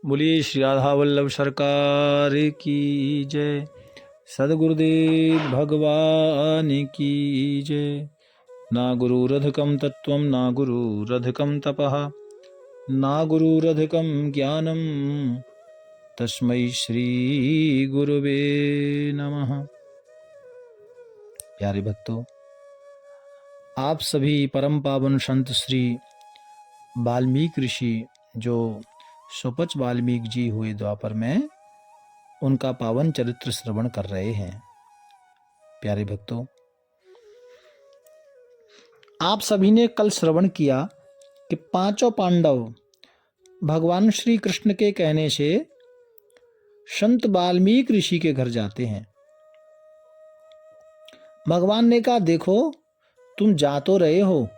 बोलिए श्री राधा वल्लभ सरकार की जय। सद्गुरुदेव भगवान की जय। ना गुरुरधिकं तत्त्वं ना गुरुरधिकं तपः ना गुरुरधिकं ज्ञानं तस्मै श्री गुरुवे नमः। प्यारे भक्तों, आप सभी परम पावन संत श्री वाल्मीकि ऋषि जो सुपच वाल्मीकि जी हुए द्वापर में, उनका पावन चरित्र श्रवण कर रहे हैं। प्यारे भक्तों, आप सभी ने कल श्रवण किया कि पांचों पांडव भगवान श्री कृष्ण के कहने से संत वाल्मीकि ऋषि के घर जाते हैं। भगवान ने कहा, देखो तुम जा तो रहे हो,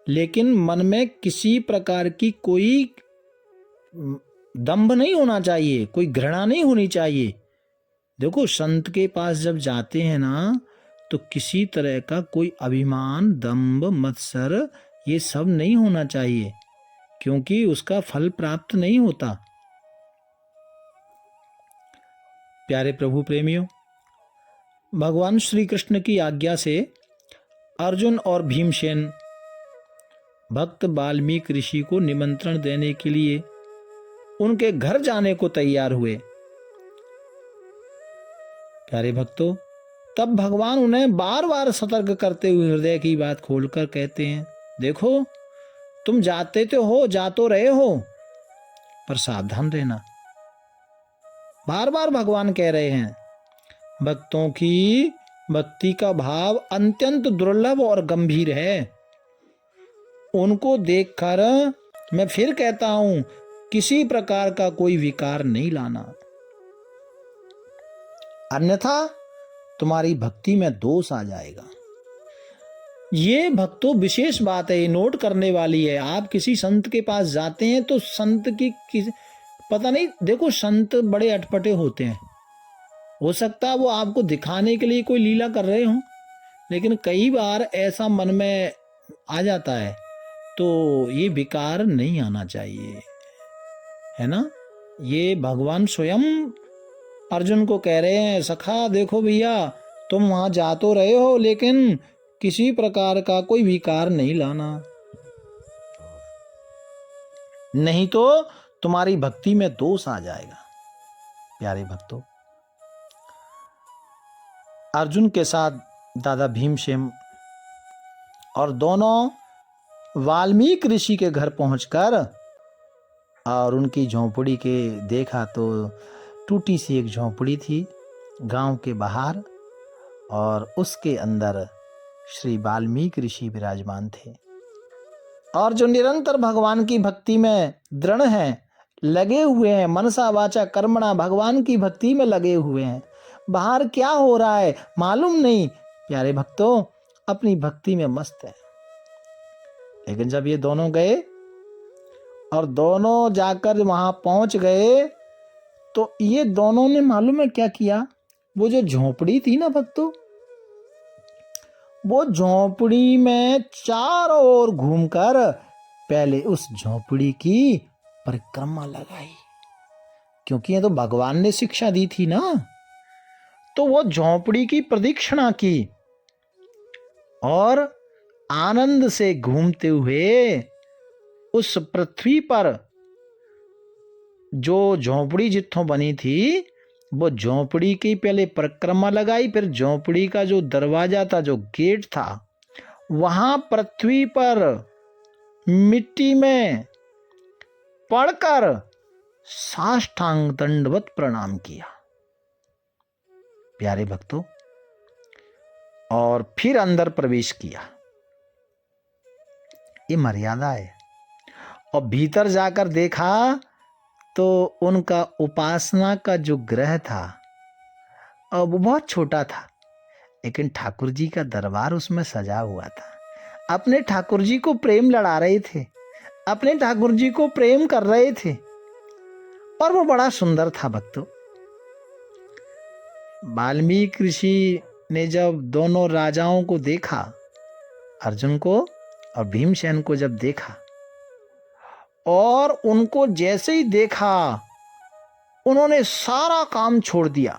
लेकिन मन में किसी प्रकार की कोई दंभ नहीं होना चाहिए, कोई घृणा नहीं होनी चाहिए। देखो, संत के पास जब जाते हैं ना, तो किसी तरह का कोई अभिमान, दंभ, मत्सर ये सब नहीं होना चाहिए, क्योंकि उसका फल प्राप्त नहीं होता। प्यारे प्रभु प्रेमियों, भगवान श्री कृष्ण की आज्ञा से अर्जुन और भीमसेन भक्त वाल्मीकि ऋषि को निमंत्रण देने के लिए उनके घर जाने को तैयार हुए। प्यारे भक्तों, तब भगवान उन्हें बार बार सतर्क करते हुए हृदय की बात खोलकर कहते हैं, देखो तुम जाते तो हो, जा तो रहे हो, पर सावधान रहना। बार बार भगवान कह रहे हैं, भक्तों की भक्ति का भाव अत्यंत दुर्लभ और गंभीर है। उनको देखकर मैं फिर कहता हूं, किसी प्रकार का कोई विकार नहीं लाना, अन्यथा तुम्हारी भक्ति में दोष आ जाएगा। ये भक्तों विशेष बात है, ये नोट करने वाली है। आप किसी संत के पास जाते हैं तो संत की पता नहीं, देखो संत बड़े अटपटे होते हैं। हो सकता है वो आपको दिखाने के लिए कोई लीला कर रहे हों, लेकिन कई बार ऐसा मन में आ जाता है, तो ये विकार नहीं आना चाहिए, है ना। ये भगवान स्वयं अर्जुन को कह रहे हैं, सखा देखो भैया, तुम वहां जा तो रहे हो, लेकिन किसी प्रकार का कोई विकार नहीं लाना, नहीं तो तुम्हारी भक्ति में दोष आ जाएगा। प्यारे भक्तों, अर्जुन के साथ दादा भीमसेन और दोनों वाल्मीकि ऋषि के घर पहुंचकर और उनकी झोंपड़ी के देखा तो टूटी सी एक झोंपड़ी थी गांव के बाहर, और उसके अंदर श्री वाल्मीकि ऋषि विराजमान थे, और जो निरंतर भगवान की भक्ति में दृढ़ हैं, लगे हुए हैं, मनसा वाचा कर्मणा भगवान की भक्ति में लगे हुए हैं। बाहर क्या हो रहा है मालूम नहीं, प्यारे भक्तों अपनी भक्ति में मस्त है। लेकिन जब ये दोनों गए और दोनों जाकर वहां पहुंच गए, तो ये दोनों ने मालूम है क्या किया, वो जो झोंपड़ी थी ना भक्तों, वो झोंपड़ी में चारों ओर घूमकर पहले उस झोंपड़ी की परिक्रमा लगाई, क्योंकि ये तो भगवान ने शिक्षा दी थी ना। तो वो झोंपड़ी की प्रदक्षिणा की और आनंद से घूमते हुए उस पृथ्वी पर जो झोंपड़ी जित्थों बनी थी, वो झोंपड़ी की पहले परिक्रमा लगाई, फिर झोंपड़ी का जो दरवाजा था, जो गेट था, वहां पृथ्वी पर मिट्टी में पड़कर साष्टांग दंडवत प्रणाम किया। प्यारे भक्तों, और फिर अंदर प्रवेश किया। ये मर्यादा है। और भीतर जाकर देखा तो उनका उपासना का जो गृह था वो बहुत छोटा था, लेकिन ठाकुर जी का दरबार उसमें सजा हुआ था। अपने ठाकुर जी को प्रेम लड़ा रहे थे, अपने ठाकुर जी को प्रेम कर रहे थे, और वो बड़ा सुंदर था भक्तों। वाल्मीकि ऋषि ने जब दोनों राजाओं को देखा, अर्जुन को और भीमसेन को जब देखा, और उनको जैसे ही देखा उन्होंने सारा काम छोड़ दिया,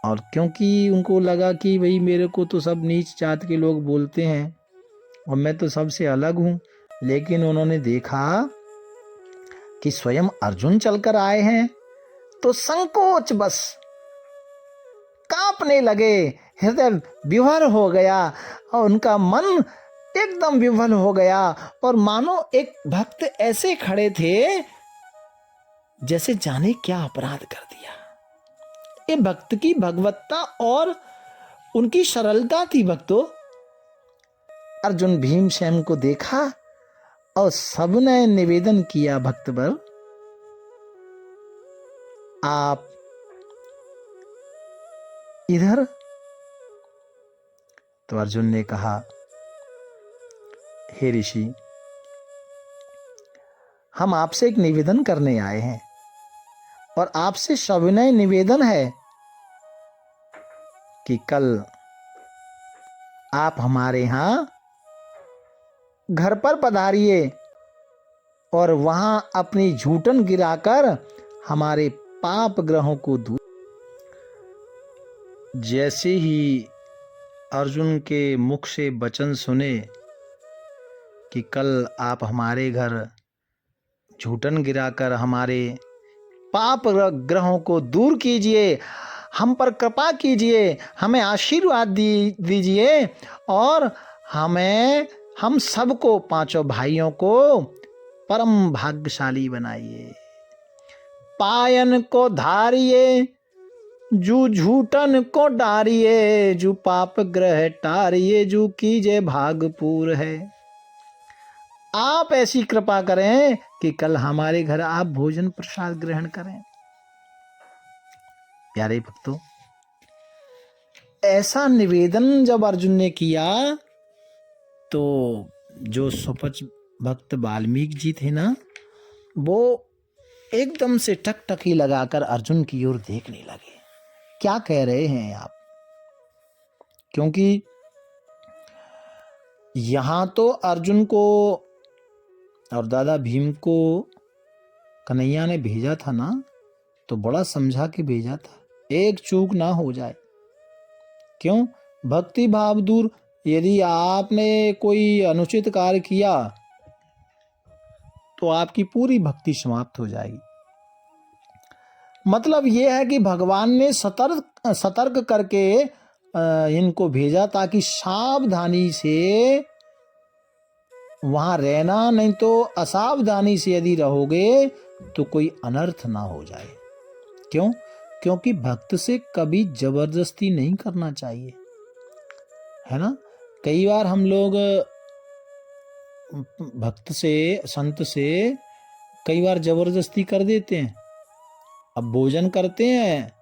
और क्योंकि उनको लगा कि भाई मेरे को तो सब नीच जात के लोग बोलते हैं और मैं तो सबसे अलग हूं, लेकिन उन्होंने देखा कि स्वयं अर्जुन चलकर आए हैं तो संकोच बस कांपने लगे, हृदय विभोर हो गया और उनका मन एकदम विभोर हो गया, और मानो एक भक्त ऐसे खड़े थे जैसे जाने क्या अपराध कर दिया। ये भक्त की भगवत्ता और उनकी सरलता थी भक्तों। अर्जुन भीमसेन को देखा और सबने निवेदन किया, भक्त पर आप इधर। तो अर्जुन ने कहा, हे ऋषि, हम आपसे एक निवेदन करने आए हैं, और आपसे सविनय निवेदन है कि कल आप हमारे यहां घर पर पधारिए और वहां अपनी झूठन गिराकर हमारे पाप ग्रहों को दूर। जैसे ही अर्जुन के मुख से वचन सुने कि कल आप हमारे घर झूठन गिराकर हमारे पाप ग्रहों को दूर कीजिए, हम पर कृपा कीजिए, हमें आशीर्वाद दीजिए, और हम सबको, पांचों भाइयों को परम भाग्यशाली बनाइए। पायन को धारिए, जू झूठन को डारिए, जू पाप ग्रह टारिए, जू कीजे भागपूर है। आप ऐसी कृपा करें कि कल हमारे घर आप भोजन प्रसाद ग्रहण करें। प्यारे भक्तों, ऐसा निवेदन जब अर्जुन ने किया तो जो सुपच भक्त वाल्मीकि जी थे ना, वो एकदम से टकटकी लगाकर अर्जुन की ओर देखने लगे, क्या कह रहे हैं आप। क्योंकि यहां तो अर्जुन को और दादा भीम को कन्हैया ने भेजा था ना, तो बड़ा समझा के भेजा था, एक चूक ना हो जाए। क्यों? भक्ति भाव दूर। यदि आपने कोई अनुचित कार्य किया तो आपकी पूरी भक्ति समाप्त हो जाएगी। मतलब यह है कि भगवान ने सतर्क करके इनको भेजा ताकि सावधानी से वहां रहना, नहीं तो असावधानी से यदि रहोगे तो कोई अनर्थ ना हो जाए। क्यों? क्योंकि भक्त से कभी जबरदस्ती नहीं करना चाहिए, है ना। कई बार हम लोग भक्त से, संत से कई बार जबरदस्ती कर देते हैं। अब भोजन करते हैं,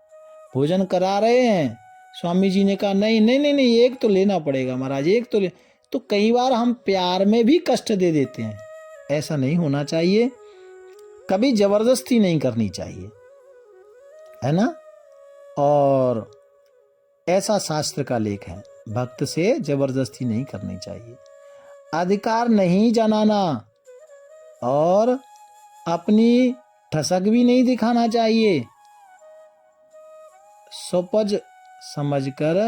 भोजन करा रहे हैं, स्वामी जी ने कहा नहीं नहीं नहीं नहीं, एक तो लेना पड़ेगा महाराज, एक तो ले। तो कई बार हम प्यार में भी कष्ट दे देते हैं। ऐसा नहीं होना चाहिए, कभी जबरदस्ती नहीं करनी चाहिए, है ना। और ऐसा शास्त्र का लेख है, भक्त से जबरदस्ती नहीं करनी चाहिए, अधिकार नहीं जनाना और अपनी ठसक भी नहीं दिखाना चाहिए। सोपज समझकर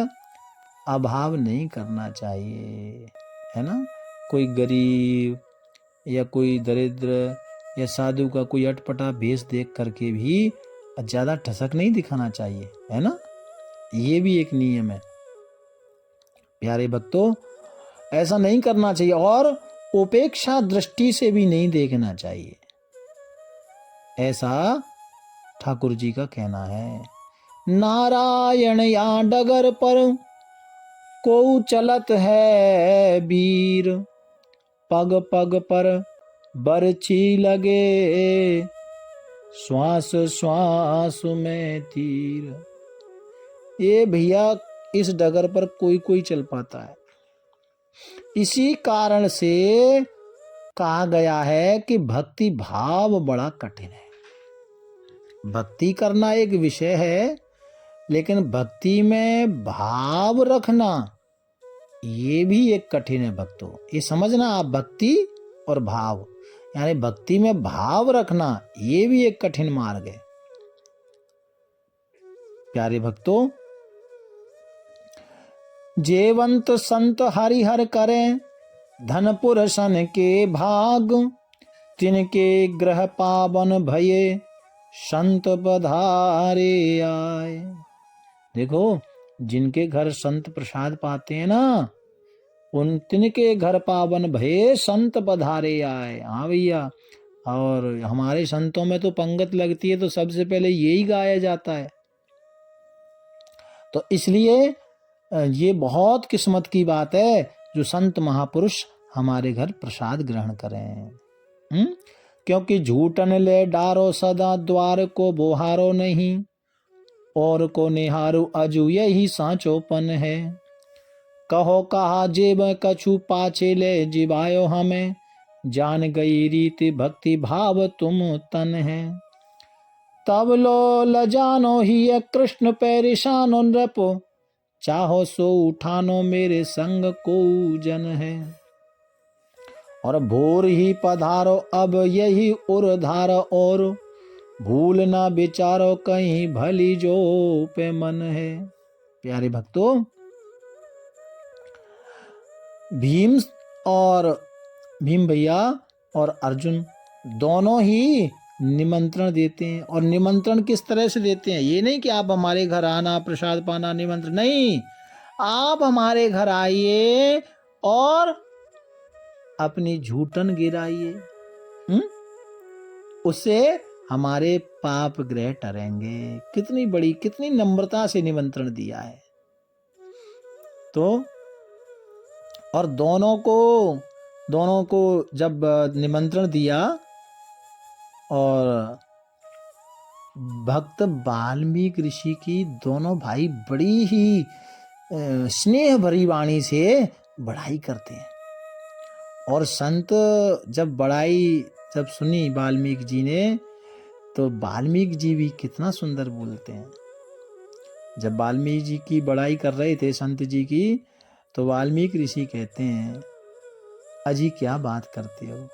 अभाव नहीं करना चाहिए, है ना। कोई गरीब या कोई दरिद्र या साधु का कोई अटपटा भेष देख करके भी ज्यादा ठसक नहीं दिखाना चाहिए, है ना। ये भी एक नियम है प्यारे भक्तों, ऐसा नहीं करना चाहिए। और उपेक्षा दृष्टि से भी नहीं देखना चाहिए, ऐसा ठाकुर जी का कहना है। नारायण या डगर पर को चलत है वीर, पग पग पर बरछी लगे, श्वास श्वास में तीर। ये भैया इस डगर पर कोई कोई चल पाता है। इसी कारण से कहा गया है कि भक्ति भाव बड़ा कठिन है। भक्ति करना एक विषय है, लेकिन भक्ति में भाव रखना ये भी एक कठिन है भक्तों। ये समझना आप, भक्ति और भाव यानी भक्ति में भाव रखना, ये भी एक कठिन मार्ग है। प्यारे भक्तों, जेवंत संत हरिहर करें, धन पुरुषन के भाग, तिनके ग्रह पावन भये, संत पधारे आए। देखो, जिनके घर संत प्रसाद पाते हैं ना, उन तिनके घर पावन भये, संत पधारे आए। हाँ भैया, और हमारे संतों में तो पंगत लगती है तो सबसे पहले यही गाया जाता है। तो इसलिए ये बहुत किस्मत की बात है जो संत महापुरुष हमारे घर प्रसाद ग्रहण करें। क्योंकि झूठन ले डारो सदा, द्वार को बोहारो नहीं, और को निहारो अजू यही सांचोपन है। कहो कहा जेब कछु पाछे ले, जिबायो हमें, जान गई रीति भक्ति भाव तुम तन है। तब लो लजानो ही कृष्ण पेरिशानो नृपो, चाहो सो उठानो मेरे संग को जन है। और भोर ही पधारो अब यही उर्धार, और भूल ना विचारो कहीं भली जो पे मन है। प्यारे भक्तों, भीम भैया और अर्जुन दोनों ही निमंत्रण देते हैं। और निमंत्रण किस तरह से देते हैं? ये नहीं कि आप हमारे घर आना, प्रसाद पाना, निमंत्रण नहीं। आप हमारे घर आइए और अपनी झूठन गिराइए, उससे हमारे पाप ग्रह टरेंगे। कितनी बड़ी, कितनी नम्रता से निमंत्रण दिया है। तो और दोनों को जब निमंत्रण दिया, और भक्त वाल्मीकि ऋषि की दोनों भाई बड़ी ही स्नेह भरी वाणी से बड़ाई करते हैं। और संत जब सुनी वाल्मीकि जी ने, तो वाल्मीकि जी भी कितना सुंदर बोलते हैं। जब वाल्मीकि जी की बड़ाई कर रहे थे संत जी की, तो वाल्मीकि ऋषि कहते हैं, अजी क्या बात करते हो,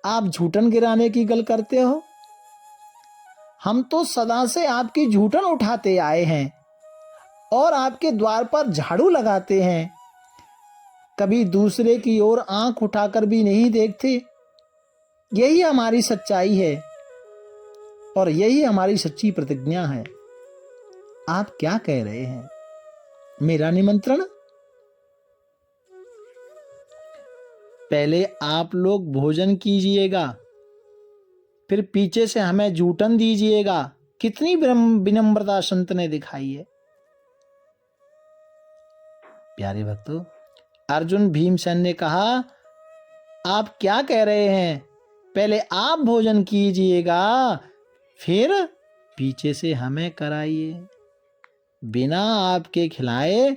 आप झूठन गिराने की गल करते हो? हम तो सदा से आपकी झूठन उठाते आए हैं और आपके द्वार पर झाड़ू लगाते हैं, कभी दूसरे की ओर आंख उठाकर भी नहीं देखते। यही हमारी सच्चाई है और यही हमारी सच्ची प्रतिज्ञा है। आप क्या कह रहे हैं? मेरा निमंत्रण? पहले आप लोग भोजन कीजिएगा, फिर पीछे से हमें जूठन दीजिएगा। कितनी विनम्रता संत ने दिखाई है। प्यारे भक्तों, अर्जुन भीमसेन ने कहा, आप क्या कह रहे हैं? पहले आप भोजन कीजिएगा, फिर पीछे से हमें कराइए। बिना आपके खिलाए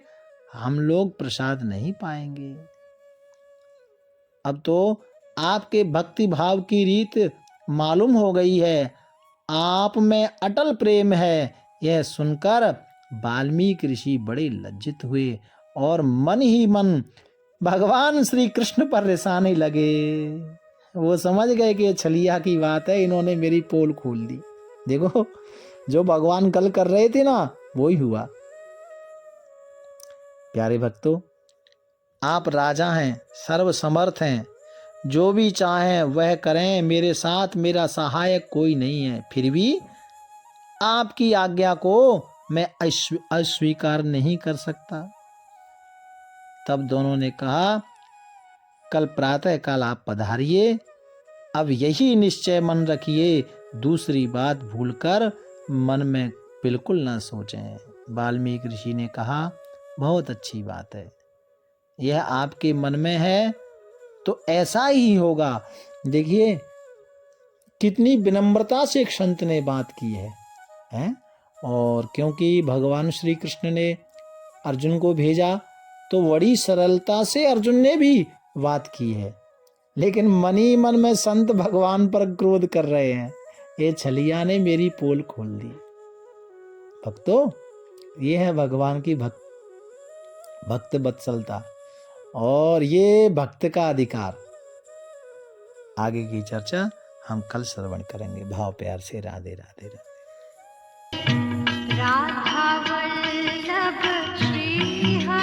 हम लोग प्रसाद नहीं पाएंगे। अब तो आपके भक्ति भाव की रीत मालूम हो गई है, आप में अटल प्रेम है। यह सुनकर वाल्मीकि ऋषि बड़े लज्जित हुए और मन ही मन भगवान श्री कृष्ण पर रिसाने लगे। वो समझ गए कि ये छलिया की बात है, इन्होंने मेरी पोल खोल दी। देखो, जो भगवान कल कर रहे थे ना, वो ही हुआ। प्यारे भक्तों, आप राजा हैं, सर्वसमर्थ हैं, जो भी चाहें वह करें, मेरे साथ मेरा सहायक कोई नहीं है। फिर भी आपकी आज्ञा को मैं अस्वीकार नहीं कर सकता। तब दोनों ने कहा, कल प्रातः काल आप पधारिए। अब यही निश्चय मन रखिए, दूसरी बात भूलकर मन में बिल्कुल न सोचें। वाल्मीकि ऋषि ने कहा, बहुत अच्छी बात है, यह आपके मन में है तो ऐसा ही होगा। देखिए कितनी विनम्रता से एक संत ने बात की है? और क्योंकि भगवान श्री कृष्ण ने अर्जुन को भेजा, तो बड़ी सरलता से अर्जुन ने भी बात की है। लेकिन मन ही मन में संत भगवान पर क्रोध कर रहे हैं, ये छलिया ने मेरी पोल खोल दी। भक्तों, ये है भगवान की भक्त वत्सलता, और ये भक्त का अधिकार। आगे की चर्चा हम कल श्रवण करेंगे। भाव प्यार से राधे राधे राधे। राधा वल्लभ श्री हरि